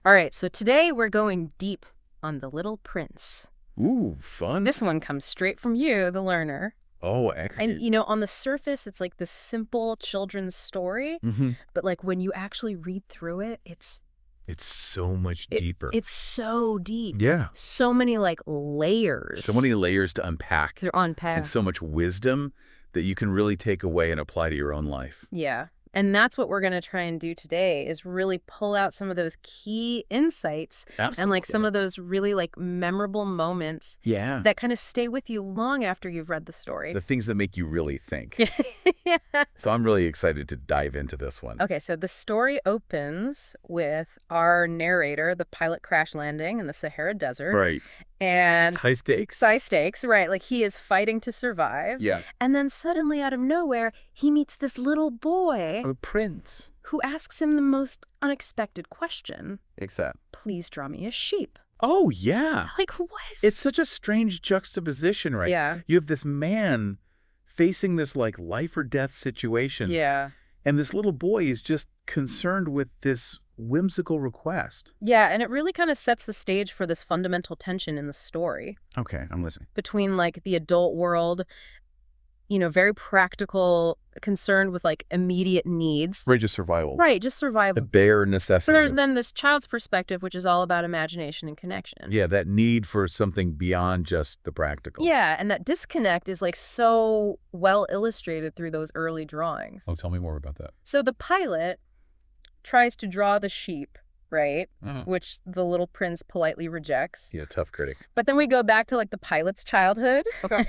All right, so today we're going deep on The Little Prince. Ooh, fun. This one comes straight from you, the learner. Oh, And, excellent. on the surface, it's like this simple children's story, Mm-hmm. but like when you actually read through it, It's so much deeper. it's so deep. Yeah. So many like layers. So many layers to unpack They're unpacked. and so much wisdom that you can really take away and apply to your own life. Yeah. And that's what we're going to try and do today is really pull out some of those key insights and like some of those really like memorable moments Yeah. that kind of stay with you long after you've read the story. The things that make you really think. Yeah. So I'm really excited to dive into this one. Okay, so the story opens with our narrator, the pilot crash landing in the Sahara Desert. Right. And It's high stakes. high stakes, right? Like he is fighting to survive. Yeah. And then suddenly out of nowhere, he meets this little boy A prince. who asks him the most unexpected question. Exact. Please draw me a sheep. Oh, yeah. Like what? It's such a strange juxtaposition, right? Yeah. You have this man facing this like life or death situation. Yeah. And this little boy is just concerned with this whimsical request. Yeah, and it really kind of sets the stage for this fundamental tension in the story Okay, I'm listening. between like the adult world, very practical, concerned with like immediate needs. Right, just survival. Right, just The survival. bare But necessity. there's then this child's perspective, which is all about imagination and connection. Yeah, that need for something beyond just the practical. Yeah, and that disconnect is like so well illustrated through those early drawings. Oh, tell me more about that. So the pilot tries to draw the sheep, right? Uh-huh. Which the little prince politely rejects. Yeah, tough critic. But then we go back to like the pilot's childhood Okay.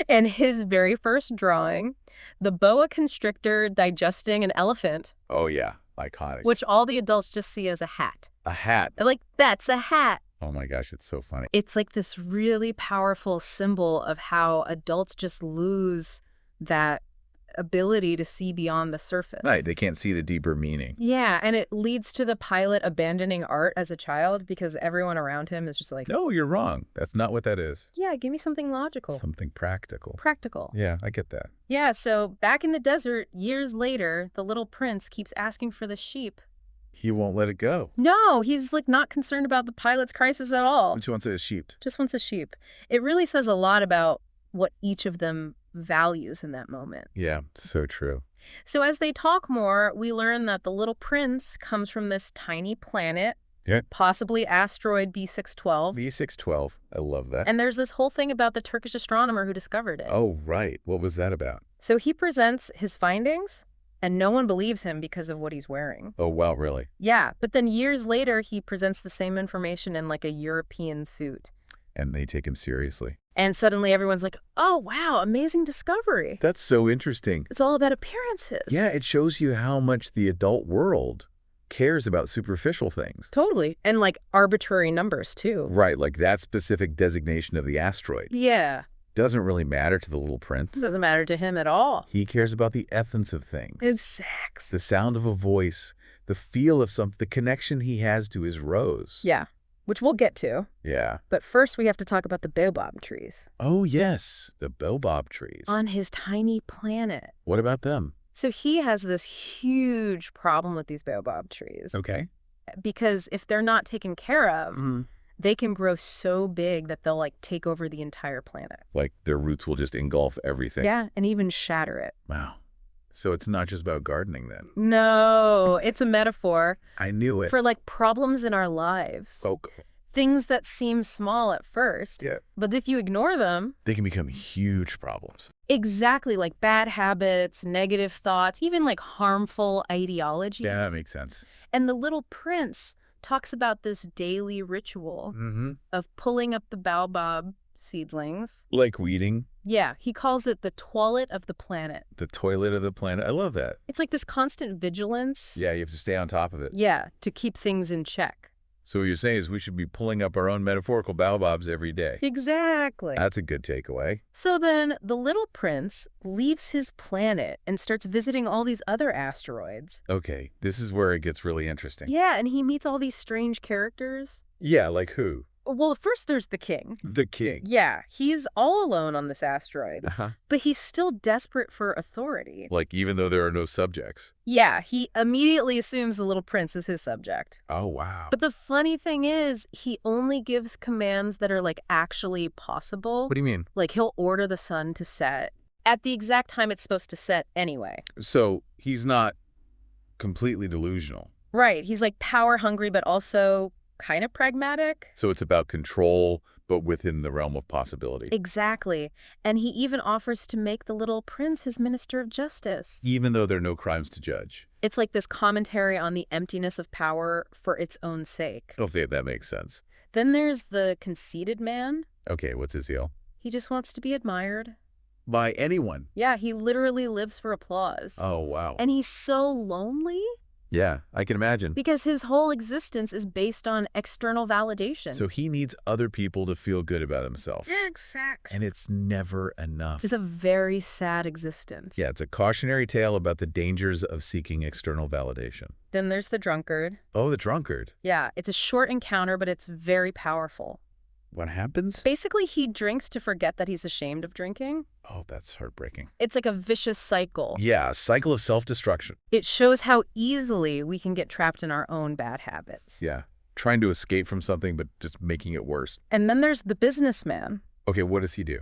and his very first drawing, the boa constrictor digesting an elephant, Oh, yeah, iconic. which all the adults just see as a hat. A hat. They're like, that's a hat. Oh my gosh, it's so funny. It's like this really powerful symbol of how adults just lose that ability to see beyond the surface. Right, they can't see the deeper meaning. Yeah, and it leads to the pilot abandoning art as a child because everyone around him is just like, No, you're wrong. That's not what that is. yeah, give me something logical. Something practical. Practical. Yeah, I get that. Yeah, so back in the desert, years later, the little prince keeps asking for the sheep. He won't let it go. No, he's like not concerned about the pilot's crisis at all. She wants it as sheep. Just wants a sheep. It really says a lot about what each of them values in that moment. Yeah, so true. So as they talk more, we learn that the little prince comes from this tiny planet, Yeah. possibly asteroid B612. V612. I love that. And there's this whole thing about the Turkish astronomer who discovered it. Oh, right. What was that about? So he presents his findings, and no one believes him because of what he's wearing. Oh, wow, really? Yeah, but then years later, he presents the same information in like a European suit. And they take him seriously. And suddenly everyone's like, oh, wow, amazing discovery. That's so interesting. It's all about appearances. Yeah, it shows you how much the adult world cares about superficial things. Totally. And like arbitrary numbers, too. Right, like that specific designation of the asteroid Yeah. doesn't really matter to the little prince. It doesn't matter to him at all. He cares about the essence of things. It's sex. The sound of a voice, the feel of something, the connection he has to his rose. Yeah, which we'll get to. Yeah. But first we have to talk about the baobab trees Oh, yes, the baobab trees. on his tiny planet. What about them? So he has this huge problem with these baobab trees Okay. because if they're not taken care of, Mm-hmm. they can grow so big that they'll like take over the entire planet. Like their roots will just engulf everything. Yeah, and even shatter it. Wow. So it's not just about gardening then. No, it's a metaphor I knew it. for like problems in our lives. Okay. Things that seem small at first, Yeah. but if you ignore them, They can become huge problems. exactly, like bad habits, negative thoughts, even like harmful ideologies. Yeah, that makes sense. And the little prince talks about this daily ritual Mm-hmm. of pulling up the baobab seedlings. Like weeding, Yeah, he calls it the toilet of the planet. the toilet of the planet. I love that. It's like this constant vigilance. Yeah, you have to stay on top of it. Yeah, to keep things in check. So what you're saying is we should be pulling up our own metaphorical baobabs every day. Exactly. That's a good takeaway. So then the little prince leaves his planet and starts visiting all these other asteroids. Okay, this is where it gets really interesting. Yeah, and he meets all these strange characters. Yeah, like who? Well, first there's the king. The king. Yeah, he's all alone on this asteroid, Uh-huh. but he's still desperate for authority. Like, even though there are no subjects. Yeah, he immediately assumes the little prince is his subject. Oh, wow. But the funny thing is, he only gives commands that are, like, actually possible. What do you mean? Like, he'll order the sun to set at the exact time it's supposed to set anyway. So he's not completely delusional. Right, he's, like, power hungry, but also kind of pragmatic. So it's about control, but within the realm of possibility. Exactly. And he even offers to make the little prince his minister of justice. Even though there are no crimes to judge. It's like this commentary on the emptiness of power for its own sake. Okay, that makes sense. Then there's the conceited man. Okay, what's his deal? He just wants to be admired. By anyone. Yeah, he literally lives for applause. Oh, wow. And he's so lonely Yeah, I can imagine. because his whole existence is based on external validation. So he needs other people to feel good about himself. Exactly. And it's never enough. It's a very sad existence. Yeah, it's a cautionary tale about the dangers of seeking external validation. Then there's the drunkard. Oh, the drunkard. Yeah, it's a short encounter, but it's very powerful. What happens? Basically, he drinks to forget that he's ashamed of drinking. Oh, that's heartbreaking. It's like a vicious cycle. Yeah, a cycle of self-destruction. It shows how easily we can get trapped in our own bad habits. Yeah, trying to escape from something, but just making it worse. And then there's the businessman. Okay, what does he do?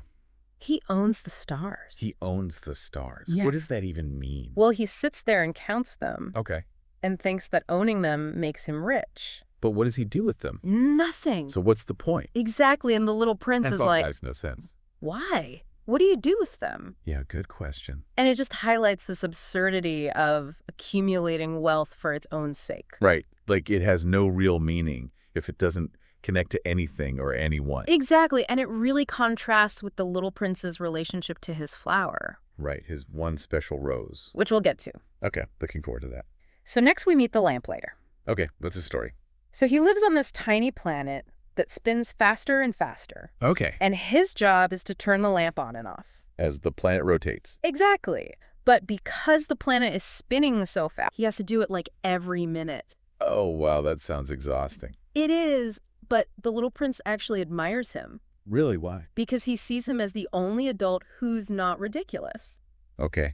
He owns the stars. He owns the stars. Yeah. What does that even mean? Well, he sits there and counts them Okay, and thinks that owning them makes him rich. but what does he do with them? Nothing. So what's the point? Exactly, and the little prince That is like, makes no sense. why? What do you do with them? Yeah, good question. And it just highlights this absurdity of accumulating wealth for its own sake. Right, like it has no real meaning if it doesn't connect to anything or anyone. Exactly, and it really contrasts with the little prince's relationship to his flower, Right, his one special rose. which we'll get to. Okay, looking forward to that. So next we meet the lamplighter. Okay, what's the story? So he lives on this tiny planet that spins faster and faster, Okay. and his job is to turn the lamp on and off. As the planet rotates. Exactly. But because the planet is spinning so fast, he has to do it like every minute. Oh, wow, that sounds exhausting. It is, but the little prince actually admires him Really, why? because he sees him as the only adult who's not ridiculous. Okay,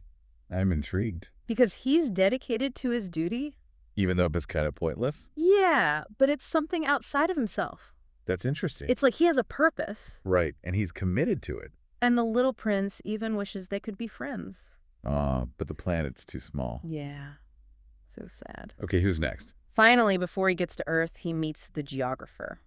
I'm intrigued. Because he's dedicated to his duty. Even though it's kind of pointless? Yeah, but it's something outside of himself. That's interesting. It's like he has a purpose. Right, and he's committed to it. And the little prince even wishes they could be friends. But the planet's too small. Yeah, so sad. Okay, who's next? Finally, before he gets to Earth, he meets the geographer.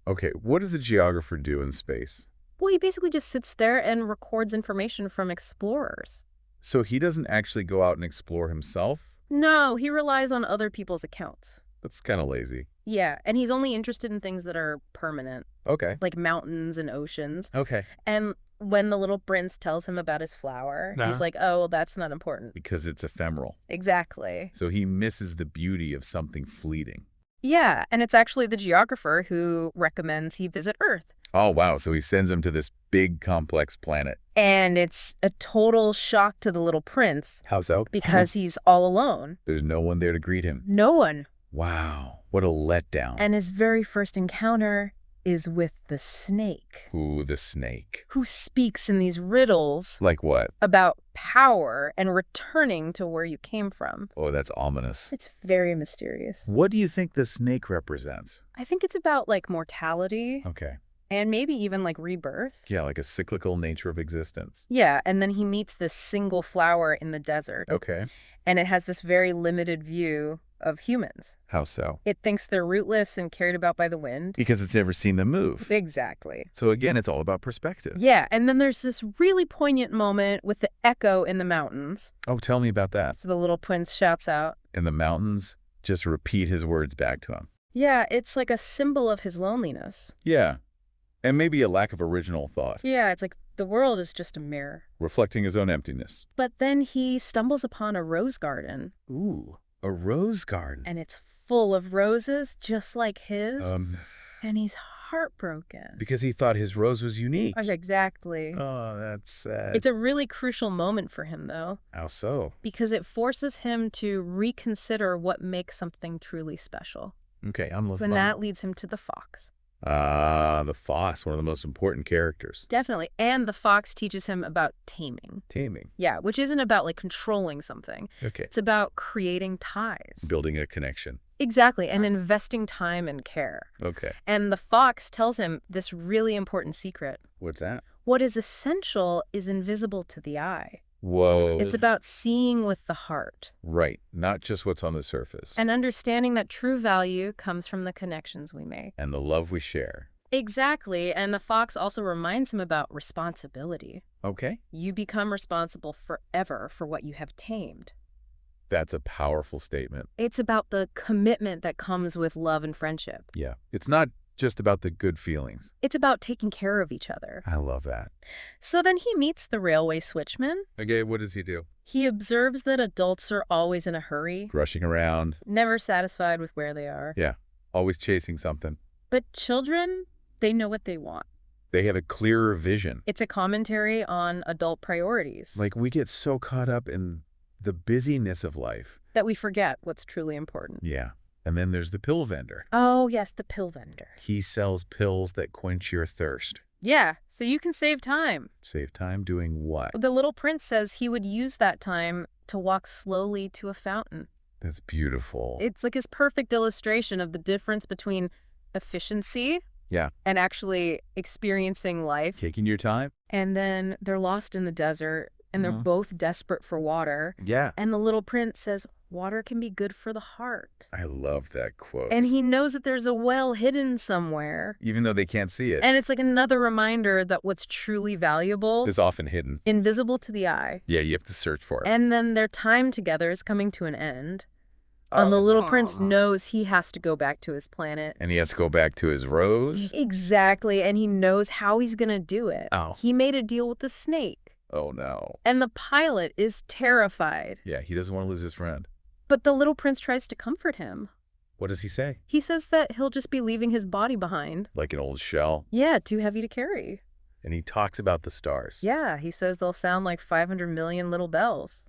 Okay, what does a geographer do in space? Well, he basically just sits there and records information from explorers. So he doesn't actually go out and explore himself? No, he relies on other people's accounts. That's kind of lazy. Yeah, and he's only interested in things that are permanent, Okay. like mountains and oceans. Okay. And when the little prince tells him about his flower, Uh-huh. he's like, oh, well, that's not important. Because it's ephemeral. Exactly. So he misses the beauty of something fleeting. Yeah, and it's actually the geographer who recommends he visit Earth. Oh, wow. So he sends him to this big, complex planet. And it's a total shock to the little prince How so? because he's all alone. There's no one there to greet him. No one. Wow. What a letdown. And his very first encounter is with the snake, Ooh, the snake. who speaks in these riddles Like what? about power and returning to where you came from. Oh, that's ominous. It's very mysterious. What do you think the snake represents? I think it's about like mortality Okay. and maybe even like rebirth. Yeah, like a cyclical nature of existence. Yeah, and then he meets this single flower in the desert, Okay. and it has this very limited view of humans. How so? It thinks they're rootless and carried about by the wind. Because it's never seen them move. Exactly. So again, it's all about perspective. Yeah, and then there's this really poignant moment with the echo in the mountains. Oh, tell me about that. So the little prince shouts out. In the mountains, just repeat his words back to him. Yeah, it's like a symbol of his loneliness. Yeah. And maybe a lack of original thought. Yeah, it's like the world is just a mirror. Reflecting his own emptiness. But then he stumbles upon a rose garden, Ooh, a rose garden. and it's full of roses just like his, Um, and he's heartbroken. because he thought his rose was unique. Exactly. Oh, that's sad. It's a really crucial moment for him, though, How so? because it forces him to reconsider what makes something truly special. Okay, I'm listening. And that leads him to the fox. Ah, the fox, one of the most important characters. Definitely. And the fox teaches him about taming. Taming. Yeah, which isn't about like controlling something. Okay. It's about creating ties. Building a connection. Exactly, and investing time and care. Okay. And the fox tells him this really important secret. What's that? What is essential is invisible to the eye. Whoa. It's about seeing with the heart. Right, not just what's on the surface. And understanding that true value comes from the connections we make. And the love we share. Exactly, and the fox also reminds him about responsibility. Okay. You become responsible forever for what you have tamed. That's a powerful statement. It's about the commitment that comes with love and friendship. Yeah. It's not just about the good feelings. It's about taking care of each other. I love that. So then he meets the railway switchman. Okay, what does he do? He observes that adults are always in a hurry, Rushing around. never satisfied with where they are. Yeah, always chasing something. But children, they know what they want. They have a clearer vision. It's a commentary on adult priorities. Like, we get so caught up in the busyness of life. That we forget what's truly important. Yeah. And then there's the pill vendor. Oh, yes, the pill vendor. He sells pills that quench your thirst. Yeah, so you can save time. Save time doing what? The little prince says he would use that time to walk slowly to a fountain. That's beautiful. It's like his perfect illustration of the difference between efficiency Yeah. and actually experiencing life. Taking your time? And then they're lost in the desert, and they're both desperate for water. Yeah. And the little prince says, water can be good for the heart. I love that quote. And he knows that there's a well hidden somewhere. Even though they can't see it. And it's like another reminder that what's truly valuable Is often hidden. Invisible to the eye. Yeah, you have to search for it. And then their time together is coming to an end. And the little prince knows he has to go back to his planet. And he has to go back to his rose? Exactly, and he knows how he's going to do it. Oh. He made a deal with the snake. Oh, no. And the pilot is terrified. Yeah, he doesn't want to lose his friend. But the little prince tries to comfort him. What does he say? He says that he'll just be leaving his body behind. Like an old shell? Yeah, too heavy to carry. And he talks about the stars. Yeah, he says they'll sound like 500 million little bells.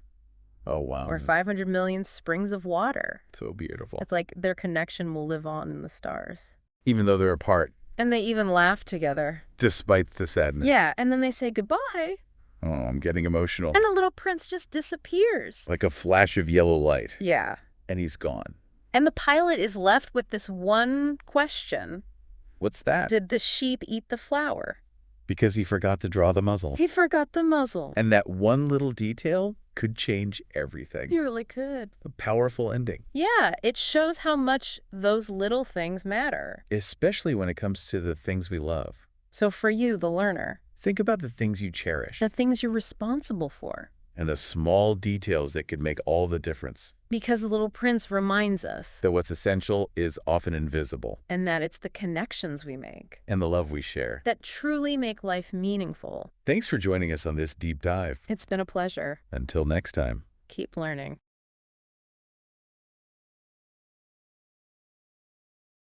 Oh, wow. Or 500 million springs of water. So beautiful. It's like their connection will live on in the stars. Even though they're apart. And they even laugh together. Despite the sadness. Yeah, and then they say goodbye. Oh, I'm getting emotional. And the little prince just disappears. Like a flash of yellow light. Yeah. And he's gone. And the pilot is left with this one question. What's that? Did the sheep eat the flour? Because he forgot to draw the muzzle. He forgot the muzzle. And that one little detail could change everything. He really could. A powerful ending. Yeah, it shows how much those little things matter. Especially when it comes to the things we love. So for you, the learner. Think about the things you cherish. The things you're responsible for. And the small details that could make all the difference. Because the little prince reminds us that what's essential is often invisible. And that it's the connections we make. And the love we share. That truly make life meaningful. Thanks for joining us on this deep dive. It's been a pleasure. Until next time. Keep learning.